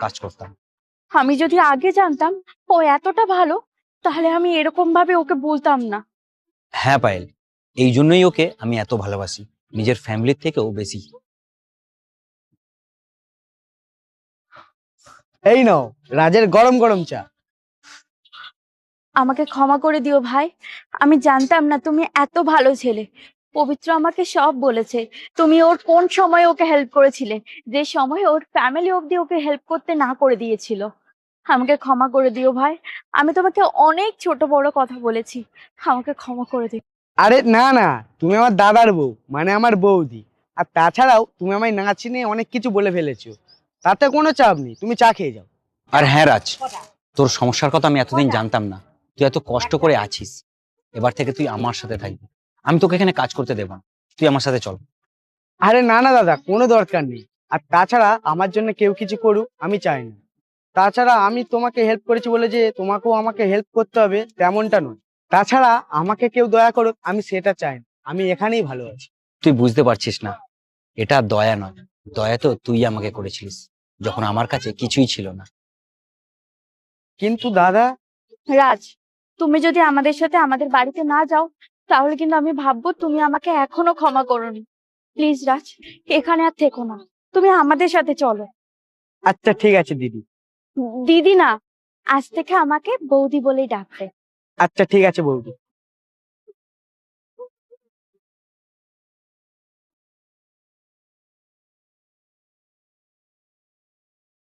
কাজ করতাম। আমি যদি আগে জানতাম ও এতটা ভালো, তাহলে আমি এরকম ভাবে ওকে বলতাম না। হ্যাঁ পায়েল, এই জন্যই ওকে আমি এত ভালোবাসি, নিজের ফ্যামিলির থেকেও বেশি। এই নাও রাজের গরম গরম চা। আমাকে ক্ষমা করে দিও ভাই, আমি জানতাম না তুমি এত ভালো ছেলে। পবিত্র আমাকে সব বলেছে, তুমি ওর কোন সময় ওকে হেল্প করেছিলে, যে সময় ওর ফ্যামিলি অবধি ওকে হেল্প করতে না করে দিয়েছিল। আমাকে ক্ষমা করে দিও ভাই, আমি তোমাকে অনেক ছোট বড় কথা বলেছি, আমাকে ক্ষমা করে দিও। আরে না না, তুমি আমার দাদার বউ, মানে আমার বৌদি। আর তাছাড়াও তুমি আমায় না চিনে অনেক কিছু বলে ফেলেছো, তাতে কোনো চাপ নেই, তুমি চা খেয়ে যাও। আর হ্যাঁ রাজ, তোর সমস্যার কথা আমি এতদিন জানতাম না। তুই এত কষ্ট করে আছিস, এবার থেকে তুই আমার সাথে থাকবি। আমি তোকে এখানে কাজ করতে দেব না, তুই আমার সাথে চল। আরে না না দাদা, কোনো দরকার নেই। আর তাছাড়া আমার জন্য কেউ কিছু করুক আমি চাই না। তাছাড়া আমি তোমাকে হেল্প করেছি বলে যে তোমাকেও আমাকে হেল্প করতে হবে তেমনটা নয়। তাছাড়া আমাকে কেউ দয়া করুক আমি সেটা চাই না, আমি এখানেই ভালো আছি। তুই বুঝতে পারছিস না, এটা দয়া নয়, দয়া তো তুই আমাকে করেছিলিস যখন আমার কাছে কিছুই ছিল না। কিন্তু দাদা, রাজ, তুমি যদি আমাদের সাথে আমাদের বাড়িতে না যাও, তাহলে কিন্তু আমি ভাববো তুমি আমাকে এখনো ক্ষমা করোনি। প্লিজ রাজ, এখানে আর থেকো না, তুমি আমাদের সাথে চলো। আচ্ছা ঠিক আছে দিদি। দিদি না, আজ থেকে আমাকে বৌদি বলেই ডাকবে। আচ্ছা ঠিক আছে বৌদি।